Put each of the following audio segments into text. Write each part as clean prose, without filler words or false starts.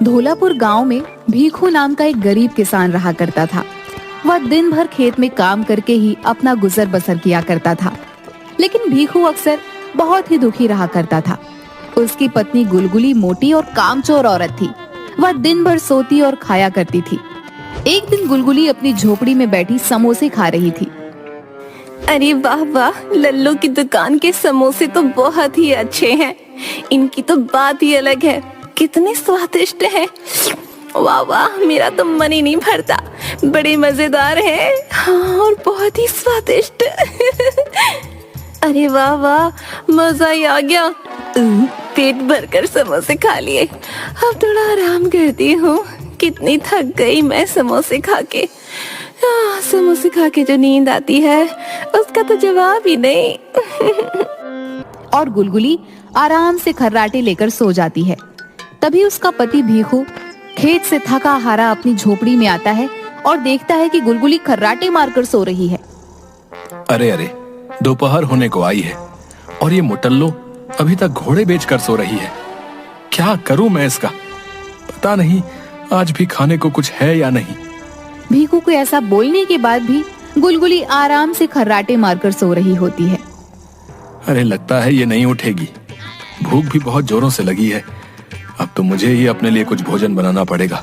धोलापुर गांव में भीखू नाम का एक गरीब किसान रहा करता था। वह दिन भर खेत में काम करके ही अपना गुजर बसर किया करता था। लेकिन भीखू अक्सर बहुत ही दुखी रहा करता था। उसकी पत्नी गुलगुली मोटी और कामचोर औरत थी। वह दिन भर सोती और खाया करती थी। एक दिन गुलगुली अपनी झोपड़ी में बैठी समोसे खा रही थी। अरे वाह वाह, लल्लू की दुकान के समोसे तो बहुत ही अच्छे हैं। इनकी तो बात ही अलग है, कितने स्वादिष्ट हैं। वाह वाह, मेरा तो मन ही नहीं भरता। बड़े मजेदार हैं, हाँ, और बहुत ही स्वादिष्ट। अरे वाह वाह, मजा ही आ गया। पेट भरकर समोसे खा लिए। अब थोड़ा आराम करती हूँ। कितनी थक गई मैं समोसे खा के। समोसे खा के जो नींद आती है उसका तो जवाब ही नहीं। और गुलगुली आराम से खर्राटे लेकर सो जाती है। तभी उसका पति भीखू खेत से थका हारा अपनी झोपड़ी में आता है और देखता है कि गुलगुली खर्राटे मारकर सो रही है। अरे अरे, दोपहर होने को आई है और ये मुटल्लो अभी तक घोड़े बेचकर सो रही है। क्या करूं मैं इसका? पता नहीं आज भी खाने को कुछ है या नहीं। भीखू को ऐसा बोलने के बाद भी गुलगुली आराम से खर्राटे मारकर सो रही होती है। अरे लगता है ये नहीं उठेगी। भूख भी बहुत जोरों से लगी है। अब तो मुझे ही अपने लिए कुछ भोजन बनाना पड़ेगा,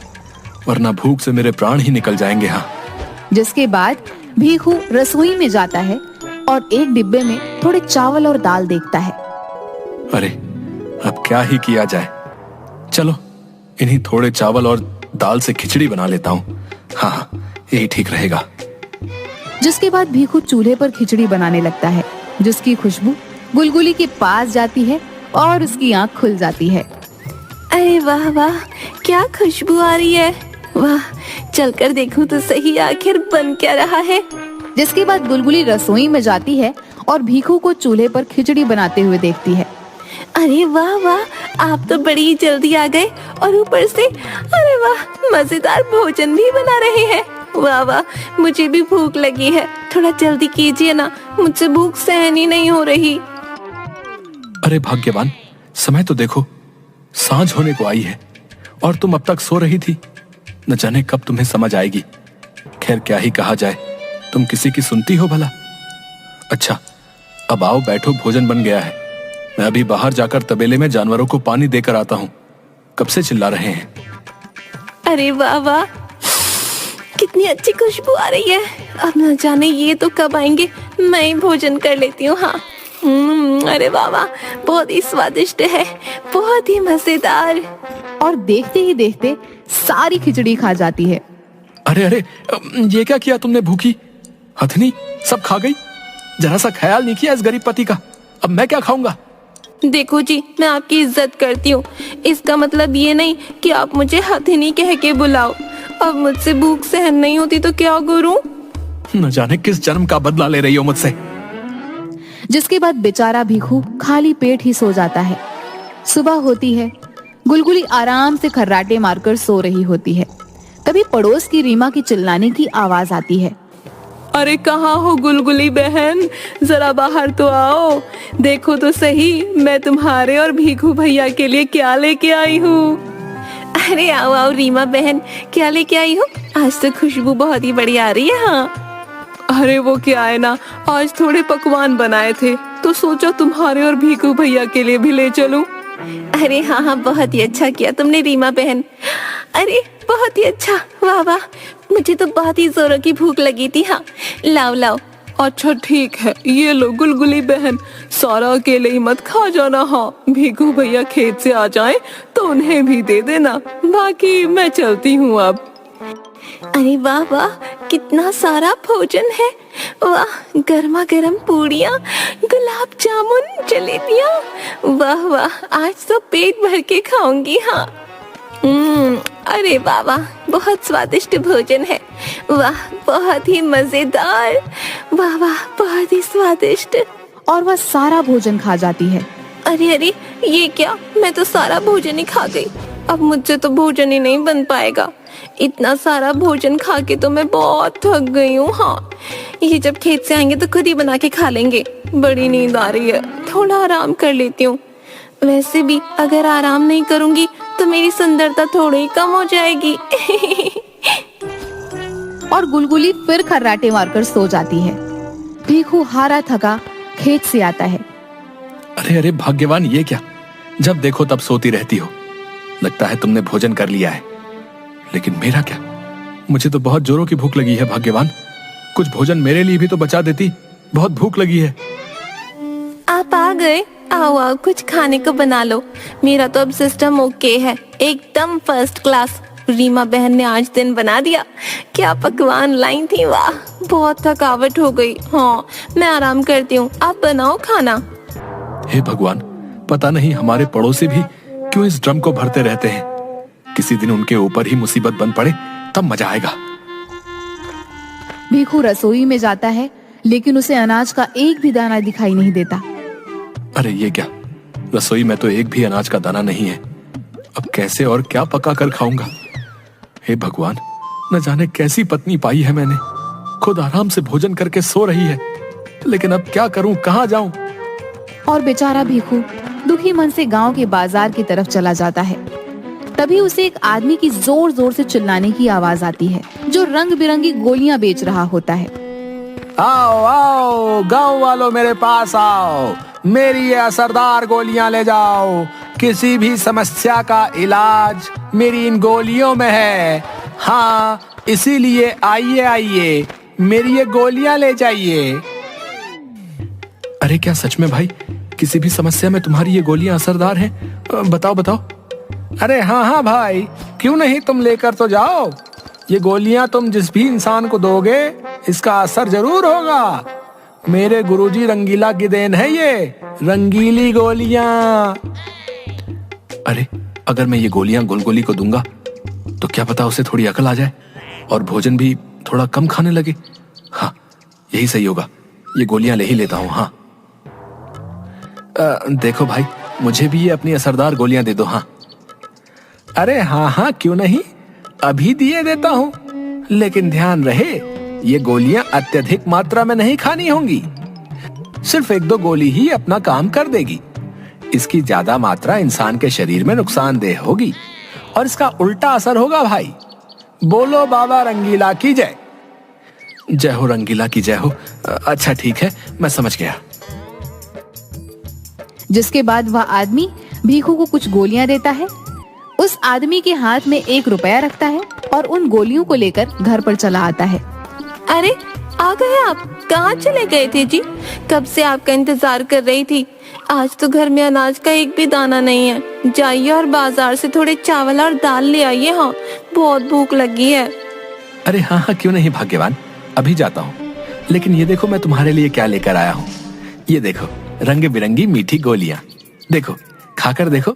वरना भूख से मेरे प्राण ही निकल जाएंगे। हाँ। जिसके बाद भीखू रसोई में जाता है और एक डिब्बे में थोड़े चावल और दाल देखता है। अरे अब क्या ही किया जाए, चलो इन्हीं थोड़े चावल और दाल से खिचड़ी बना लेता हूँ। हाँ, यही ठीक रहेगा। जिसके बाद भीखू चूल्हे पर खिचड़ी बनाने लगता है, जिसकी खुशबू गुलगुली के पास जाती है और उसकी आंख खुल जाती है। अरे वाह वाह, क्या खुशबू आ रही है। वाह, चलकर देखूं तो सही आखिर बन क्या रहा है। जिसके बाद गुलगुली रसोई में जाती है और भीखू को चूल्हे पर खिचड़ी बनाते हुए देखती है। अरे वाह वाह, आप तो बड़ी जल्दी आ गए और ऊपर से अरे वाह, मजेदार भोजन भी बना रहे हैं। वाह वाह, मुझे भी भूख लगी है, थोड़ा जल्दी कीजिए ना, मुझसे भूख सहन ही नहीं हो रही। अरे भाग्यवान, समय तो देखो, सांझ होने को आई है और तुम अब तक सो रही थी। न जाने कब तुम्हें समझ आएगी। खैर क्या ही कहा जाए, तुम किसी की सुनती हो भला। अच्छा, अब आओ बैठो, भोजन बन गया है। मैं अभी बाहर जाकर तबेले में जानवरों को पानी देकर आता हूँ। कब से चिल्ला रहे हैं। अरे वाह वाह, कितनी अच्छी खुशबू आ रही है। अब न जाने ये तो कब आएंगे, मैं ही भोजन कर लेती हूँ। हाँ, अरे वाह वाह, बहुत ही स्वादिष्ट है, बहुत ही मजेदार। और देखते ही देखते सारी खिचड़ी खा जाती है। अरे अरे, ये क्या किया तुमने भूखी? हथनी सब खा गई। जरा सा ख्याल नहीं किया इस गरीब पति का। अब मैं क्या खाऊंगा? देखो जी, मैं आपकी इज्जत करती हूँ, इसका मतलब ये नहीं कि आप मुझे हथिनी कह के बुलाओ। अब मुझसे भूख सहन नहीं होती तो क्या करूं? न जाने किस जन्म का बदला ले रही हो मुझसे। जिसके बाद बेचारा भीखू खाली पेट ही सो जाता है। सुबह होती है, गुलगुली आराम से खर्राटे मारकर सो रही होती है। तभी पड़ोस की रीमा की चिल्लाने की आवाज आती है। अरे कहाँ हो गुलगुली बहन, जरा बाहर तो आओ। देखो तो सही, मैं तुम्हारे और भीखू भैया के लिए क्या लेके आई हूँ। अरे आओ आओ रीमा बहन, क्या लेके आई हो? आज तो खुशबू बहुत ही बढ़िया आ रही है। हाँ, अरे वो क्या है ना, आज थोड़े पकवान बनाए थे तो सोचा तुम्हारे और भीखू भैया के लिए भी ले चलूं। अरे हाँ हाँ, बहुत ही अच्छा किया तुमने रीमा बहन। अरे बहुत ही अच्छा, वाह वाह, मुझे तो बहुत ही जोरों की भूख लगी थी। हाँ, लाओ लाओ। अच्छा ठीक है, ये लो गुलगुली बहन, सारा अकेले ही मत खा जाना। हाँ, भीखू भैया खेत से आ जाएं तो उन्हें भी दे देना, बाकी मैं चलती हूँ अब। अरे वाह वाह, कितना सारा भोजन है। वाह, गर्मा गर्म पूड़ियाँ, गुलाब जामुन, जलेबियाँ। वाह वाह, आज तो पेट भर के खाऊंगी। हाँ, अरे वाह वाह, बहुत स्वादिष्ट भोजन है। वाह, बहुत ही मजेदार। वाह वाह, बहुत ही स्वादिष्ट। और वह सारा भोजन खा जाती है। अरे अरे, ये क्या, मैं तो सारा भोजन ही खा गई। अब मुझसे तो भोजन ही नहीं बन पाएगा। इतना सारा भोजन खा के तो मैं बहुत थक गई हूँ। हाँ, ये जब खेत से आएंगे तो खुद ही बना के खा लेंगे। बड़ी नींद आ रही है, थोड़ा आराम कर लेती हूँ। वैसे भी अगर आराम नहीं करूंगी तो मेरी सुंदरता थोड़ी कम हो जाएगी। और गुलगुली फिर खर्राटे मारकर सो जाती है। भीखू हारा थका खेत से आता है। अरे अरे भाग्यवान, ये क्या? जब देखो तब सोती रहती हो। लगता है तुमने भोजन कर लिया है, लेकिन मेरा क्या? मुझे तो बहुत जोरों की भूख लगी है भाग्यवान। कुछ भोजन मेरे लिए भी तो बचा देती, बहुत भूख लगी है। आप आ गए? आओ आओ, कुछ खाने को बना लो। मेरा तो अब सिस्टम ओके है, एकदम फर्स्ट क्लास। रीमा बहन ने आज दिन बना दिया। क्या पकवान लाई थी, वाह! बहुत थकावट हो गई। हाँ, मैं आराम करती हूँ, आप बनाओ खाना। हे भगवान, पता नहीं हमारे पड़ोसी भी क्यों इस ड्रम को भरते रहते हैं। किसी दिन उनके ऊपर ही मुसीबत बन पड़े तब मजा आएगा। भीखू रसोई में जाता है, लेकिन उसे अनाज का एक भी दाना दिखाई नहीं देता। अरे ये क्या? रसोई में तो एक भी अनाज का दाना नहीं है। अब कैसे और क्या पका कर खाऊंगा? हे भगवान, न जाने कैसी पत्नी पाई है मैंने। खुद आराम से भोजन करके सो रही है, लेकिन अब क्या करूं, कहां जाऊं? और बेचारा भीखू दुखी मन से गांव के बाजार की तरफ चला जाता है। तभी उसे एक आदमी की जोर जोर से चिल्लाने की आवाज आती है, जो रंग बिरंगी गोलियां बेच रहा होता है। आओ आओ गांव वालों, मेरे पास आओ। मेरी ये असरदार गोलियां ले जाओ। किसी भी समस्या का इलाज मेरी इन गोलियों में है। हाँ, इसीलिए आइए आइए, मेरी ये गोलियां ले जाइए। अरे क्या सच में भाई, किसी भी समस्या में तुम्हारी ये गोलियां असरदार हैं? बताओ बताओ। अरे हाँ हाँ भाई, क्यों नहीं, तुम लेकर तो जाओ। ये गोलियां तुम जिस भी इंसान को दोगे, इसका असर जरूर होगा। मेरे गुरुजी रंगीला की देन है ये रंगीली गोलियां। अरे अगर मैं ये गोलियां गुलगुली को दूंगा तो क्या पता उसे थोड़ी अकल आ जाए और भोजन भी थोड़ा कम खाने लगे। हाँ, यही सही होगा, ये गोलियां ले ही लेता हूँ। हाँ देखो भाई, मुझे भी ये अपनी असरदार गोलियां दे दो। हाँ अरे हाँ हाँ, क्यों नहीं, अभी दिए देता हूँ। लेकिन ध्यान रहे, ये गोलियां अत्यधिक मात्रा में नहीं खानी होंगी। सिर्फ 1-2 गोली ही अपना काम कर देगी। इसकी ज्यादा मात्रा इंसान के शरीर में नुकसानदेह होगी और इसका उल्टा असर होगा भाई। बोलो बाबा रंगीला की जय। जय हो रंगीला की जय हो। अच्छा ठीक है, मैं समझ गया। जिसके बाद वह आदमी भीखू को कुछ गोलियां देता है। उस आदमी के हाथ में 1 रुपया रखता है और उन गोलियों को लेकर घर पर चला आता है। अरे आ गए आप? कहाँ चले गए थे जी? कब से आपका इंतजार कर रही थी। आज तो घर में अनाज का एक भी दाना नहीं है। जाइए और बाजार से थोड़े चावल और दाल ले आइए। हाँ, बहुत भूख लगी है। अरे हाँ हाँ, क्यों नहीं भाग्यवान, अभी जाता हूँ। लेकिन ये देखो मैं तुम्हारे लिए क्या लेकर आया हूँ। ये देखो, रंग बिरंगी मीठी गोलियां। देखो, खाकर देखो,